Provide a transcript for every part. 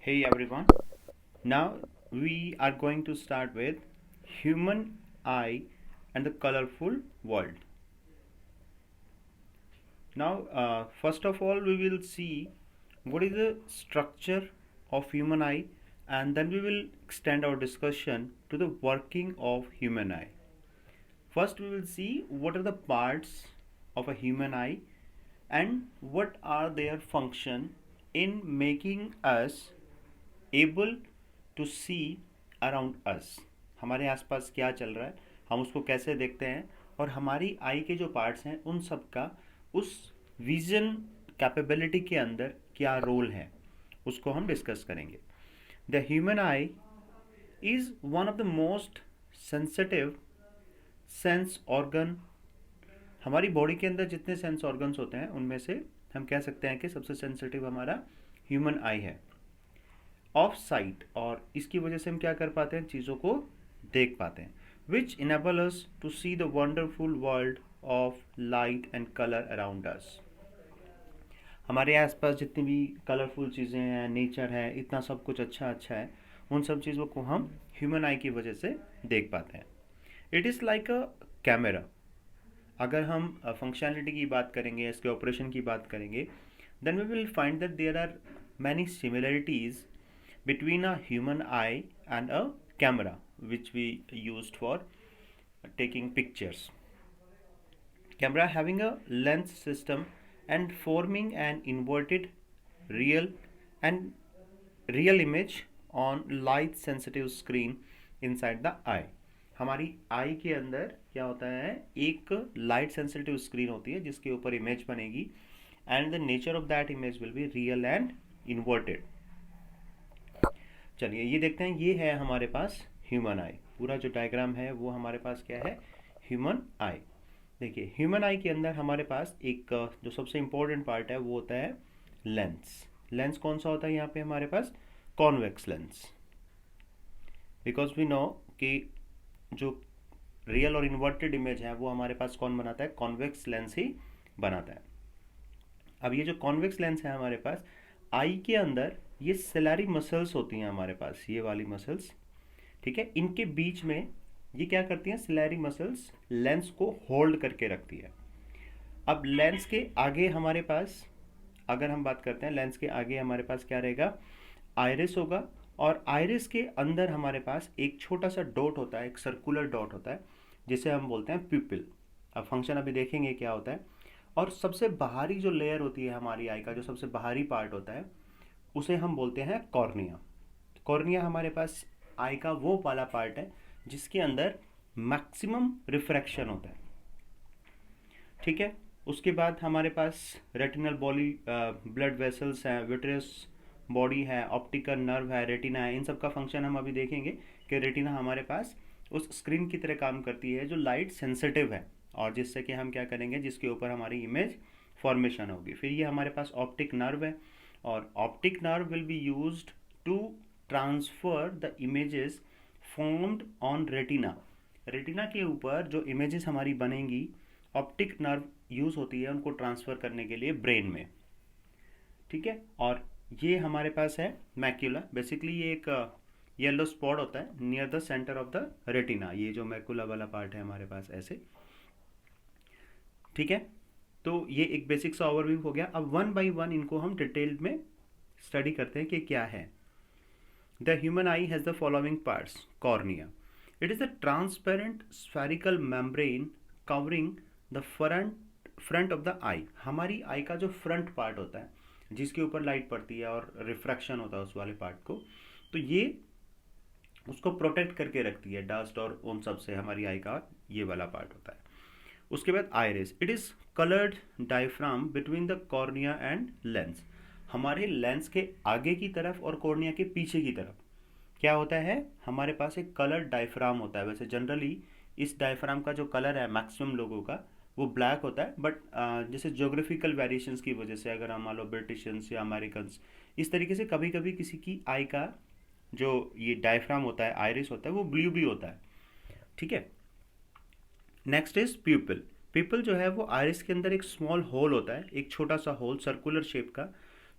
Hey everyone. Now we are going to start with human eye and the colorful world. Now, first of all, we will see what is the structure of human eye, and then we will extend our discussion to the working of human eye. First, we will see what are the parts of a human eye and what are their function in making us able to see around us. हमारे आसपास क्या चल रहा है, हम उसको कैसे देखते हैं, और हमारी आई के जो पार्ट्स हैं उन सब का उस विजन कैपेबिलिटी के अंदर क्या रोल है, उसको हम डिस्कस करेंगे। The human I is one of the most sensitive sense organ. हमारी बॉडी के अंदर जितने सेंस ऑर्गन्स होते हैं उनमें से हम कह सकते हैं कि सबसे सेंसिटिव हमारा ह्यूमन आई है, ऑफ साइट, और इसकी वजह से हम क्या कर पाते हैं, चीज़ों को देख पाते हैं, which enable us to see the wonderful world of light and colour around us. हमारे आसपास जितनी भी कलरफुल चीज़ें हैं, नेचर है, इतना सब कुछ अच्छा अच्छा है, उन सब चीज़ों को हम ह्यूमन आई की वजह से देख पाते हैं। It is like a camera. अगर हम फंक्शनैलिटी की बात करेंगे, इसके ऑपरेशन की बात करेंगे, then we will find that there are many similarities between a human eye and a camera which we used for taking pictures. Camera having a lens system and forming an inverted real and real image on light sensitive screen inside the eye. हमारी आई के अंदर क्या होता है, एक light sensitive screen होती है जिसके ऊपर इमेज बनेगी, and the nature of that image will be real and inverted. चलिए ये देखते हैं, ये है हमारे पास ह्यूमन आई। पूरा जो डायग्राम है वो हमारे पास क्या है, ह्यूमन आई। देखिए ह्यूमन आई के अंदर हमारे पास एक जो सबसे इम्पोर्टेंट पार्ट है वो होता है लेंस। लेंस कौन सा होता है यहाँ पे हमारे पास, convex lens, because we know कि जो रियल और इन्वर्टेड इमेज है वो हमारे पास कौन बनाता है, कॉन्वेक्स लेंस ही बनाता है। अब ये जो कॉन्वेक्स लेंस है हमारे पास आई के अंदर, ये सेलरी मसल्स होती हैं हमारे पास, ये वाली मसल्स, ठीक है, इनके बीच में ये क्या करती हैं, सेलरी मसल्स लेंस को होल्ड करके रखती है। अब लेंस के आगे हमारे पास, अगर हम बात करते हैं लेंस के आगे हमारे पास क्या रहेगा, आइरिस होगा, और आइरिस के अंदर हमारे पास एक छोटा सा डॉट होता है, एक सर्कुलर डॉट होता है जिसे हम बोलते हैं प्यूपिल। अब फंक्शन अभी देखेंगे क्या होता है। और सबसे बाहरी जो लेयर होती है हमारी आई का, जो सबसे बाहरी पार्ट होता है, उसे हम बोलते हैं कॉर्निया। कॉर्निया हमारे पास आई का वो वाला पार्ट है जिसके अंदर मैक्सिमम रिफ्रैक्शन होता है, ठीक है। उसके बाद हमारे पास रेटिनल बॉडी, ब्लड वेसल्स हैं, विट्रियस बॉडी है, ऑप्टिकल नर्व है, रेटिना है। इन सब का फंक्शन हम अभी देखेंगे कि रेटिना हमारे पास उस स्क्रीन की तरह काम करती है जो लाइट सेंसिटिव है, और जिससे कि हम क्या करेंगे, जिसके ऊपर हमारी इमेज फॉर्मेशन होगी। फिर ये हमारे पास ऑप्टिक नर्व है, और optic nerve will be used to transfer the images formed on retina. Retina के ऊपर जो इमेजेस हमारी बनेंगी, ऑप्टिक नर्व यूज़ होती है उनको ट्रांसफ़र करने के लिए ब्रेन में, ठीक है। और ये हमारे पास है मैक्यूला। बेसिकली ये एक येलो स्पॉट होता है near the centre of the retina, ये जो मैक्यूला वाला पार्ट है हमारे पास ऐसे, ठीक है। तो ये एक बेसिक सा ओवरव्यू हो गया। अब वन बाय वन इनको हम डिटेल में स्टडी करते हैं कि क्या है। The human eye has the following parts. Cornea, it is a transparent spherical membrane covering the front of the eye. हमारी आई का जो फ्रंट पार्ट होता है जिसके ऊपर लाइट पड़ती है और रिफ्रैक्शन होता है उस वाले पार्ट को, तो ये उसको प्रोटेक्ट करके रखती है डस्ट और उन सब से। हमारी आई का ये वाला पार्ट होता है। उसके बाद iris, it is coloured diaphragm between the cornea and lens. हमारे लेंस के आगे की तरफ और कॉर्निया के पीछे की तरफ क्या होता है, हमारे पास एक कलर्ड डायफ्राम होता है। वैसे जनरली इस डायफ्राम का जो कलर है मैक्सिमम लोगों का वो ब्लैक होता है, बट जैसे ज्योग्राफिकल वेरिएशंस की वजह से, अगर हम मान लो ब्रिटिशंस या अमेरिकन इस तरीके से कभी कभी किसी की आई का जो ये डायफ्राम होता है, आइरिस होता है, वो ब्लू भी होता है, ठीक है। Next is प्यूपिल। प्यूपिल जो है वो आइरिस के अंदर एक स्मॉल होल होता है, एक छोटा सा होल सर्कुलर शेप का,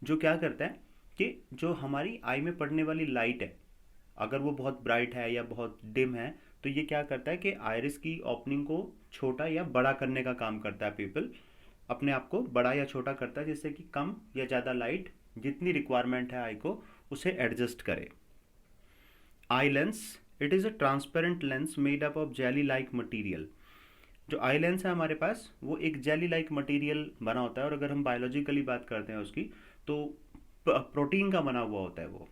जो क्या करता है कि जो हमारी आई में पड़ने वाली लाइट है, अगर वो बहुत ब्राइट है या बहुत डिम है, तो ये क्या करता है कि आयरिस की ओपनिंग को छोटा या बड़ा करने का काम करता है। पीपल अपने आप को बड़ा या छोटा करता है जिससे कि कम या ज़्यादा लाइट जितनी रिक्वायरमेंट है आई को उसे एडजस्ट करे। Eye lens, it is a transparent lens made up of jelly like material. जो आई लेंस है हमारे पास वो एक जेली लाइक मटीरियल बना होता है, और अगर हम बायोलॉजिकली बात करते हैं उसकी तो प्रोटीन का बना हुआ होता है वो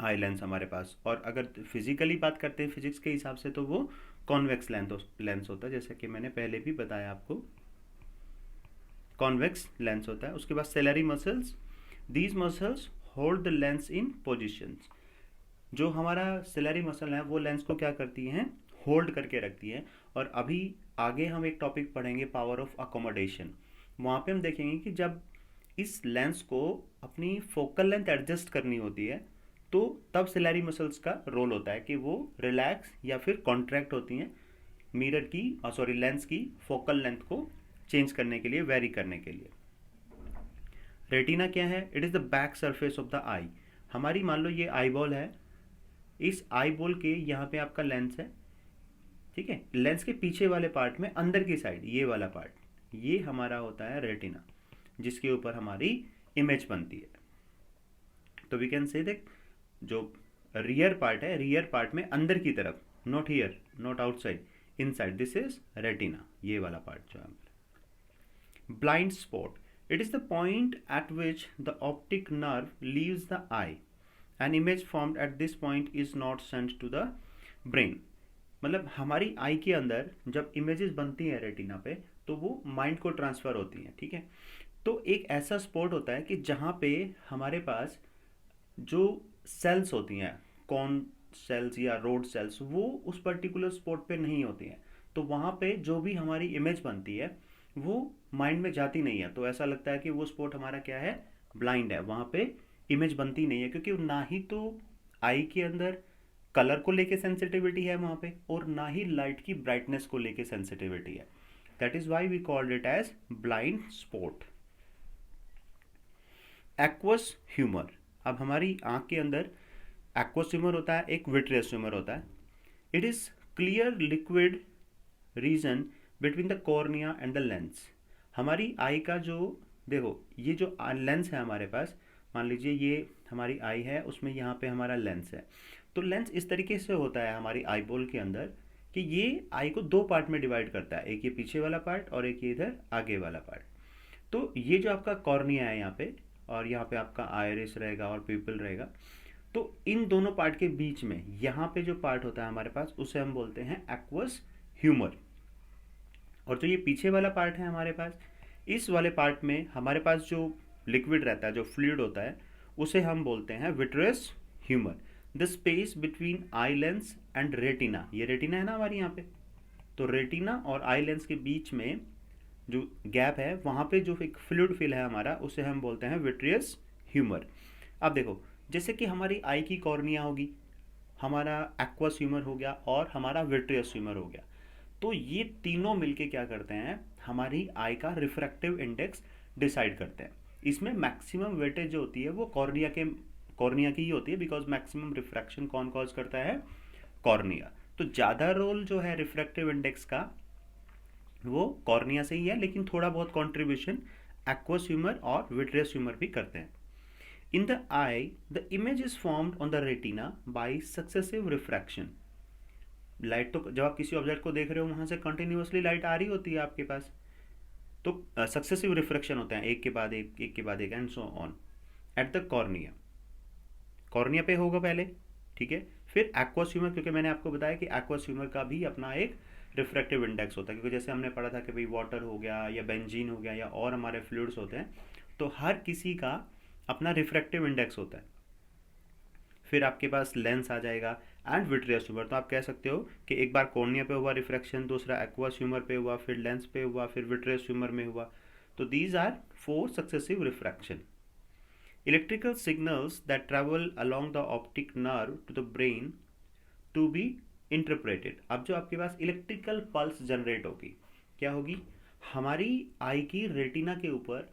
आई लेंस हमारे पास। और अगर फिजिकली बात करते हैं फिजिक्स के हिसाब से तो वो कॉन्वेक्स लेंस होता है, जैसे कि मैंने पहले भी बताया आपको, कॉन्वेक्स लेंस होता है। उसके बाद salary muscles, these muscles hold the lens in positions. जो हमारा सेलरी मसल है वो लेंस को क्या करती हैं, होल्ड करके रखती है। और अभी आगे हम एक टॉपिक पढ़ेंगे पावर ऑफ अकोमोडेशन, वहाँ पे हम देखेंगे कि जब इस लेंस को अपनी फोकल लेंथ एडजस्ट करनी होती है तो तब सेलरी मसल्स का रोल होता है कि वो रिलैक्स या फिर कॉन्ट्रैक्ट होती हैं मिरर की लेंस की फोकल लेंथ को चेंज करने के लिए, वेरी करने के लिए। रेटिना क्या है, it is the back surface of the eye. हमारी मान लो ये आई बॉल है, इस आई बॉल के यहाँ पे आपका लेंस है, ठीक है। लेंस के पीछे वाले पार्ट में अंदर की साइड ये वाला पार्ट, ये हमारा होता है रेटिना, जिसके ऊपर हमारी इमेज बनती है। तो वी कैन से दैट जो रियर पार्ट है, रियर पार्ट में अंदर की तरफ, not here, not outside, inside, this is retina, ये वाला पार्ट जो है। Blind spot, it is the point at which the optic nerve leaves the eye, an image formed at this point is not sent to the brain. मतलब हमारी आई के अंदर जब images बनती हैं रेटिना पे तो वो माइंड को ट्रांसफ़र होती हैं, ठीक है। तो एक ऐसा स्पॉट होता है कि जहाँ पे हमारे पास जो सेल्स होती हैं, कॉन सेल्स या रोड सेल्स, वो उस पर्टिकुलर स्पॉट पे नहीं होती हैं। तो वहाँ पे जो भी हमारी इमेज बनती है वो माइंड में जाती नहीं है, तो ऐसा लगता है कि वो स्पॉट हमारा क्या है, ब्लाइंड है, वहाँ पे इमेज बनती नहीं है, क्योंकि ना ही तो आई के अंदर कलर को लेके सेंसिटिविटी है वहाँ पे, और ना ही लाइट की ब्राइटनेस को लेके सेंसिटिविटी है। That is why we called it as blind spot. Aqueous humour, अब हमारी आंख के अंदर एक्वस ह्यूमर होता है, एक विट्रियस ह्यूमर होता है। It is clear liquid region between the cornea and the lens. हमारी आई का जो, देखो ये जो लेंस है हमारे पास, मान लीजिए ये हमारी आई है, उसमें यहाँ पे हमारा लेंस है। तो लेंस इस तरीके से होता है हमारी आई बॉल के अंदर कि ये आई को दो पार्ट में डिवाइड करता है, एक ये पीछे वाला पार्ट और एक ये इधर आगे वाला पार्ट। तो ये जो आपका कॉर्निया है यहाँ पे, और यहाँ पे आपका आयरिस रहेगा और प्यूपिल रहेगा, तो इन दोनों पार्ट के बीच में यहाँ पे जो पार्ट होता है हमारे पास उसे हम बोलते हैं एक्वस ह्यूमर। और जो ये पीछे वाला पार्ट है हमारे पास, इस वाले पार्ट में हमारे पास जो लिक्विड रहता है, जो फ्लूइड होता है, उसे हम बोलते हैं vitreous humour. The space between eye lens and retina, ये रेटिना है ना हमारी यहाँ पे, तो रेटिना और आई लेंस के बीच में जो गैप है वहाँ पे जो एक फ्लूइड फिल है हमारा, उसे हम बोलते हैं विट्रियस ह्यूमर। अब देखो, जैसे कि हमारी आई की कॉर्निया होगी, हमारा एक्वस ह्यूमर हो गया और हमारा विट्रियस ह्यूमर हो गया, तो ये तीनों मिलके क्या करते हैं, हमारी आई का रिफ्रैक्टिव इंडेक्स डिसाइड करते हैं। इसमें मैक्सिमम वेटेज जो होती है वो कॉर्निया की ही होती है, बिकॉज मैक्सिमम रिफ्रैक्शन कौन कॉज करता है, कॉर्निया। तो ज़्यादा रोल जो है रिफ्रैक्टिव इंडेक्स का वो कॉर्निया से ही है, लेकिन थोड़ा बहुत कंट्रीब्यूशन एक्वस ह्यूमर और विट्रियस ह्यूमर भी करते हैं। In the eye the image is formed on the retina by successive refraction. Light तो जब आप किसी ऑब्जेक्ट को देख रहे हो वहाँ से कंटिन्यूसली लाइट आ रही होती है आपके पास, तो सक्सेसिव रिफ्रैक्शन होते हैं, एक के बाद एक, एक के बाद एक, and so on. At the cornea, cornea पे होगा पहले, ठीक है। फिर एक्वस ह्यूमर, क्योंकि मैंने आपको बताया कि एक्वस ह्यूमर का भी अपना एक रिफ्रैक्टिव इंडेक्स होता है, क्योंकि जैसे हमने पढ़ा था कि भाई वाटर हो गया या बेंजीन हो गया या और हमारे फ्लूइड्स होते हैं, तो हर किसी का अपना रिफ्रैक्टिव इंडेक्स होता है। फिर आपके पास लेंस आ जाएगा एंड विट्रियस ह्यूमर। तो आप कह सकते हो कि एक बार कॉर्निया पे हुआ रिफ्रैक्शन, दूसरा एक्वस ह्यूमर पे हुआ, फिर लेंस पे हुआ, फिर विट्रियस ह्यूमर में हुआ। तो these are 4 successive refraction. Electrical signals that travel along the optic nerve to the brain to be interpreted। अब जो आपके पास इलेक्ट्रिकल पल्स जनरेट होगी, क्या होगी, हमारी आई की रेटिना के ऊपर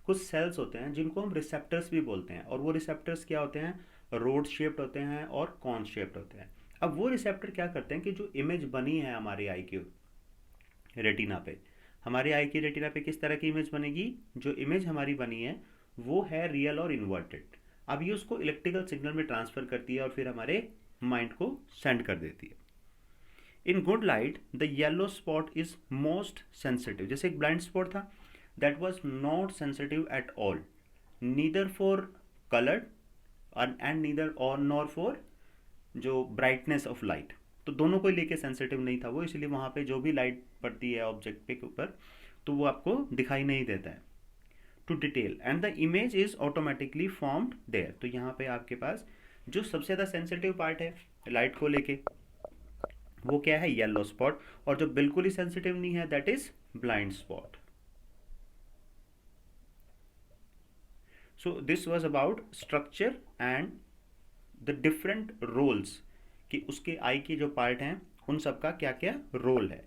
कुछ सेल्स होते हैं जिनको हम रिसेप्टर्स भी बोलते हैं, और वो रिसेप्टर्स क्या होते हैं, रोड शेप्ड होते हैं और कॉन शेप्ड होते हैं। अब वो रिसेप्टर क्या करते हैं कि जो इमेज बनी है हमारी आई की रेटिना पे, हमारी आई की रेटिना पे किस तरह की इमेज बनेगी, जो इमेज हमारी बनी है वो है रियल और इन्वर्टेड। अब ये उसको इलेक्ट्रिकल सिग्नल में ट्रांसफर करती है और फिर हमारे माइंड को सेंड कर देती है। In good light the yellow spot is most sensitive. जैसे एक ब्लाइंड स्पॉट था, that was not sensitive at all, neither for colour and neither और नॉर फॉर जो ब्राइटनेस ऑफ लाइट। तो दोनों को लेके सेंसिटिव नहीं था वो, इसलिए वहाँ पे जो भी लाइट पड़ती है ऑब्जेक्ट के ऊपर तो वो आपको दिखाई नहीं देता है। To detail and the image is automatically formed there. तो यहाँ पे आपके पास जो सबसे ज़्यादा सेंसिटिव पार्ट है लाइट को लेके वो क्या है, येलो स्पॉट, और जो बिल्कुल ही सेंसिटिव नहीं है that is blind spot. So this was about structure and the different roles कि उसके आई के जो पार्ट हैं उन सब का क्या क्या रोल है।